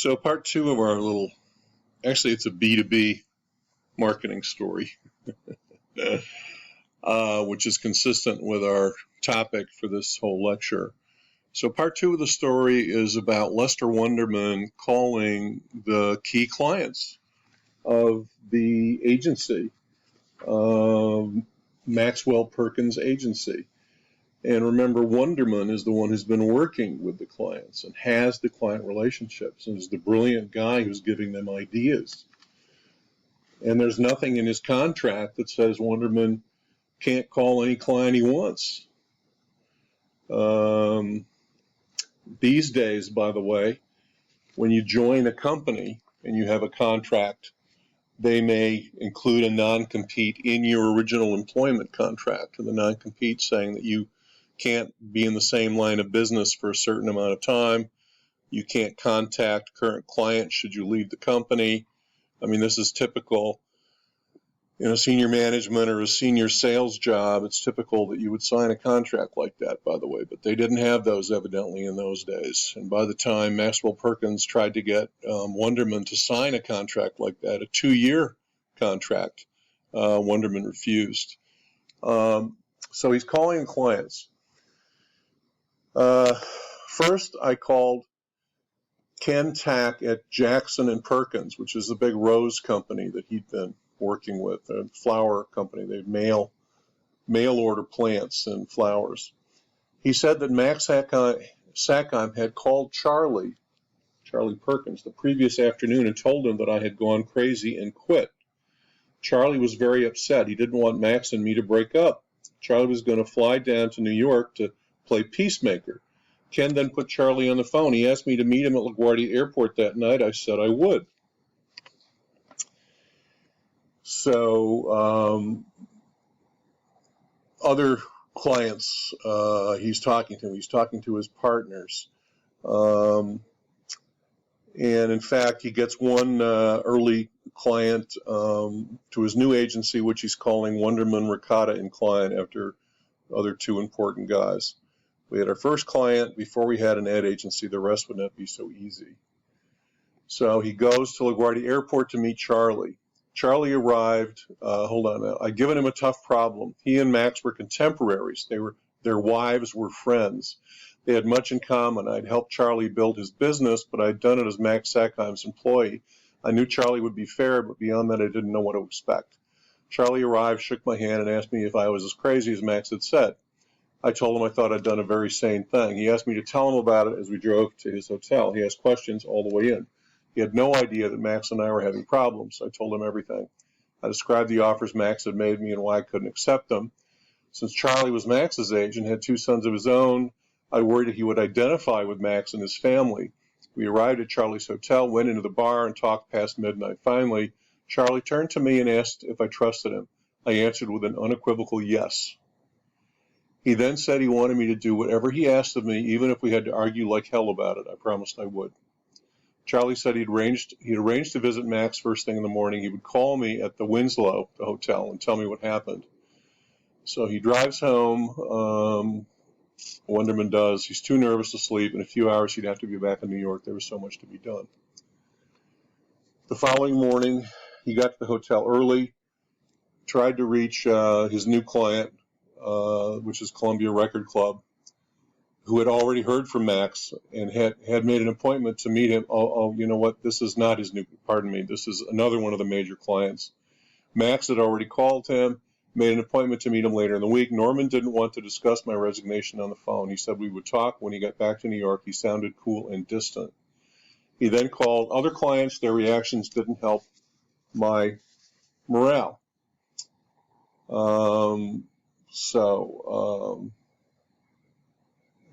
So part two of our little, actually it's a B2B marketing story, which is consistent with our topic for this whole lecture. So part two of the story is about Lester Wunderman calling the key clients of the agency, Maxwell Perkins Agency. And remember, Wunderman is the one who's been working with the clients and has the client relationships and is the brilliant guy who's giving them ideas. And there's nothing in his contract that says Wunderman can't call any client he wants. These days, by the way, when you join a company and you have a contract, they may include a non-compete in your original employment contract, and the non-compete saying that you can't be in the same line of business for a certain amount of time. You can't contact current clients should you leave the company. I mean, this is typical in a senior management or a senior sales job. It's typical that you would sign a contract like that, by the way, but they didn't have those evidently in those days. And by the time Maxwell Perkins tried to get Wunderman to sign a contract like that, a 2-year contract, Wunderman refused. So he's calling clients. First, I called Ken Tack at Jackson and Perkins, which is the big rose company that he'd been working with, a flower company. They mail order plants and flowers. He said that Max Sackheim had called Charlie Perkins, the previous afternoon and told him that I had gone crazy and quit. Charlie was very upset. He didn't want Max and me to break up. Charlie was going to fly down to New York to play peacemaker. Ken then put Charlie on the phone. He asked me to meet him at LaGuardia Airport that night. I said I would. So other clients he's talking to his partners. And in fact, he gets one early client to his new agency, which he's calling Wunderman, Ricotta, and Klein, after other two important guys. We had our first client before we had an ad agency. The rest would not be so easy. So he goes to LaGuardia Airport to meet Charlie. Charlie arrived. Hold on. I'd given him a tough problem. He and Max were contemporaries. Their wives were friends. They had much in common. I'd helped Charlie build his business, but I'd done it as Max Sackheim's employee. I knew Charlie would be fair, but beyond that, I didn't know what to expect. Charlie arrived, shook my hand, and asked me if I was as crazy as Max had said. I told him I thought I'd done a very sane thing. He asked me to tell him about it as we drove to his hotel. He asked questions all the way in. He had no idea that Max and I were having problems. I told him everything. I described the offers Max had made me and why I couldn't accept them. Since Charlie was Max's age and had 2 sons of his own, I worried that he would identify with Max and his family. We arrived at Charlie's hotel, went into the bar, and talked past midnight. Finally, Charlie turned to me and asked if I trusted him. I answered with an unequivocal yes. He then said he wanted me to do whatever he asked of me, even if we had to argue like hell about it. I promised I would. Charlie said he'd arranged to visit Max first thing in the morning. He would call me at the Winslow, the hotel, and tell me what happened. So he drives home. Wunderman does. He's too nervous to sleep. In a few hours, he'd have to be back in New York. There was so much to be done. The following morning, he got to the hotel early, tried to reach his new client, which is Columbia Record Club, who had already heard from Max and had made an appointment to meet him. Oh, you know what? This is not his new, this is another one of the major clients. Max had already called him, made an appointment to meet him later in the week. Norman didn't want to discuss my resignation on the phone. He said we would talk when he got back to New York. He sounded cool and distant. He then called other clients. Their reactions didn't help my morale.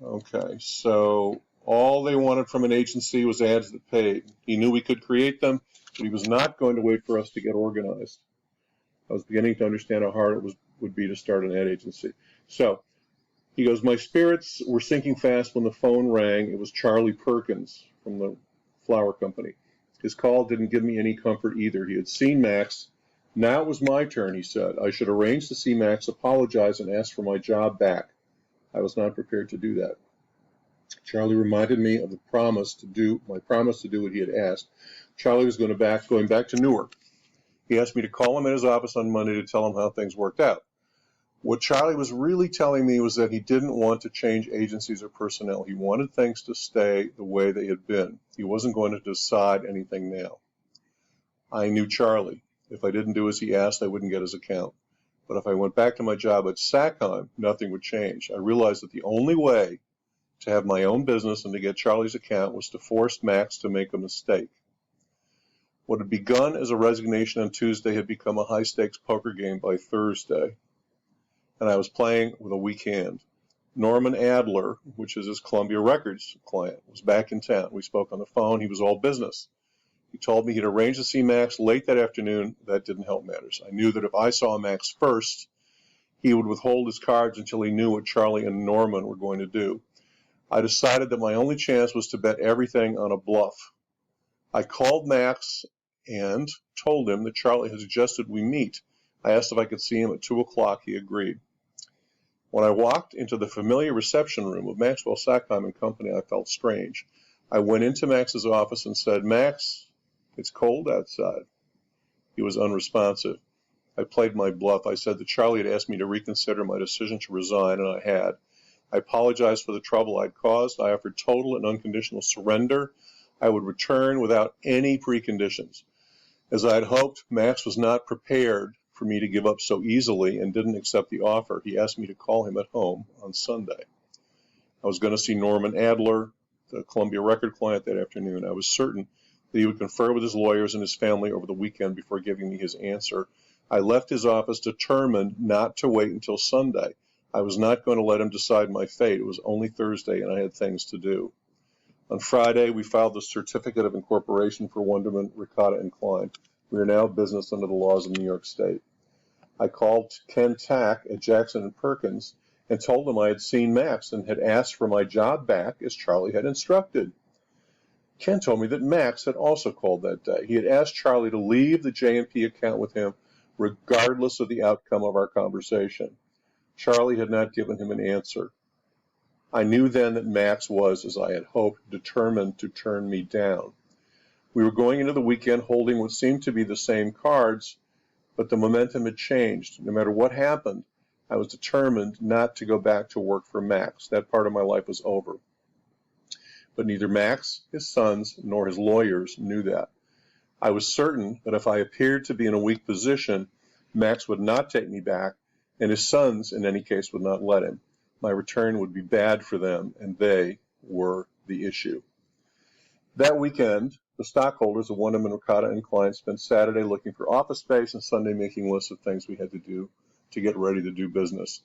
Okay, so all they wanted from an agency was ads that paid. He knew we could create them, but he was not going to wait for us to get organized. I was beginning to understand how hard it would be to start an ad agency. So he goes, my spirits were sinking fast when the phone rang. It was Charlie Perkins from the flower company. His call didn't give me any comfort either. He had seen Max. Now it was my turn, he said. I should arrange to see Max, apologize, and ask for my job back. I was not prepared to do that. Charlie reminded me of my promise to do what he had asked. Charlie was going back to Newark. He asked me to call him at his office on Monday to tell him how things worked out. What Charlie was really telling me was that he didn't want to change agencies or personnel. He wanted things to stay the way they had been. He wasn't going to decide anything now. I knew Charlie. If I didn't do as he asked, I wouldn't get his account. But if I went back to my job at Sackheim, nothing would change. I realized that the only way to have my own business and to get Charlie's account was to force Max to make a mistake. What had begun as a resignation on Tuesday had become a high-stakes poker game by Thursday, and I was playing with a weak hand. Norman Adler, which is his Columbia Records client, was back in town. We spoke on the phone. He was all business. He told me he'd arranged to see Max late that afternoon. That didn't help matters. I knew that if I saw Max first, he would withhold his cards until he knew what Charlie and Norman were going to do. I decided that my only chance was to bet everything on a bluff. I called Max and told him that Charlie had suggested we meet. I asked if I could see him at 2 o'clock. He agreed. When I walked into the familiar reception room of Maxwell Sackheim and Company, I felt strange. I went into Max's office and said, "Max, it's cold outside." He was unresponsive. I played my bluff. I said that Charlie had asked me to reconsider my decision to resign, and I had. I apologized for the trouble I'd caused. I offered total and unconditional surrender. I would return without any preconditions. As I had hoped, Max was not prepared for me to give up so easily and didn't accept the offer. He asked me to call him at home on Sunday. I was going to see Norman Adler, the Columbia record client, that afternoon. I was certain that he would confer with his lawyers and his family over the weekend before giving me his answer. I left his office determined not to wait until Sunday. I was not going to let him decide my fate. It was only Thursday, and I had things to do. On Friday, we filed the certificate of incorporation for Wunderman, Ricotta, and Klein. We are now a business under the laws of New York State. I called Ken Tack at Jackson & Perkins and told him I had seen Max and had asked for my job back as Charlie had instructed. Ken told me that Max had also called that day. He had asked Charlie to leave the J&P account with him regardless of the outcome of our conversation. Charlie had not given him an answer. I knew then that Max was, as I had hoped, determined to turn me down. We were going into the weekend holding what seemed to be the same cards, but the momentum had changed. No matter what happened, I was determined not to go back to work for Max. That part of my life was over. But neither Max, his sons, nor his lawyers knew that. I was certain that if I appeared to be in a weak position, Max would not take me back, and his sons, in any case, would not let him. My return would be bad for them, and they were the issue. That weekend, the stockholders of Wunderman, Ricotta, and Klein spent Saturday looking for office space and Sunday making lists of things we had to do to get ready to do business.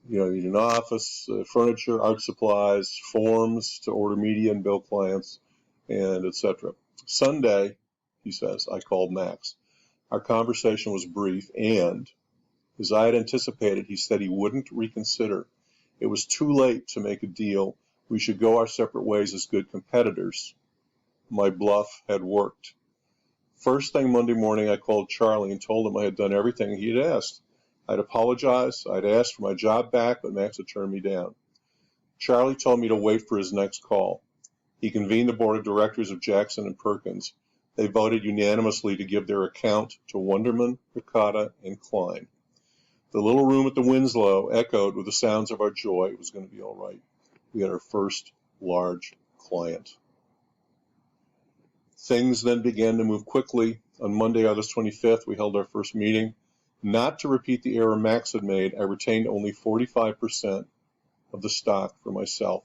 You need an office, furniture, art supplies, forms to order media and bill clients, and etc. Sunday, he says, I called Max. Our conversation was brief, and as I had anticipated, he said he wouldn't reconsider. It was too late to make a deal. We should go our separate ways as good competitors. My bluff had worked. First thing Monday morning, I called Charlie and told him I had done everything he had asked. I'd apologized. I'd asked for my job back, but Max had turned me down. Charlie told me to wait for his next call. He convened the board of directors of Jackson & Perkins. They voted unanimously to give their account to Wunderman, Ricotta, and Klein. The little room at the Winslow echoed with the sounds of our joy. It was going to be all right. We had our first large client. Things then began to move quickly. On Monday, August 25th, we held our first meeting. Not to repeat the error Max had made, I retained only 45% of the stock for myself.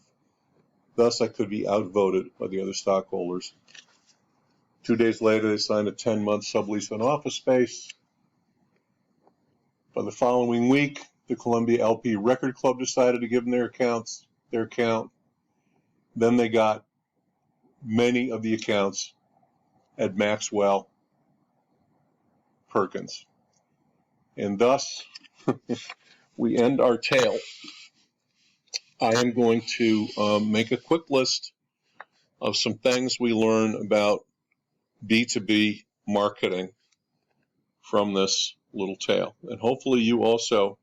Thus, I could be outvoted by the other stockholders. 2 days later, they signed a 10-month sublease on office space. By the following week, the Columbia LP Record Club decided to give them their account. Then they got many of the accounts at Maxwell Perkins. And thus, we end our tale. I am going to make a quick list of some things we learn about B2B marketing from this little tale. And hopefully you also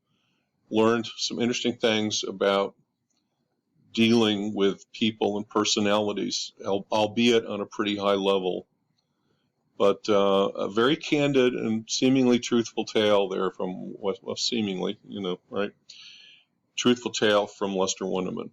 learned some interesting things about dealing with people and personalities, albeit on a pretty high level. But a very candid and seemingly truthful tale there from, well, seemingly, right? Truthful tale from Lester Wunderman.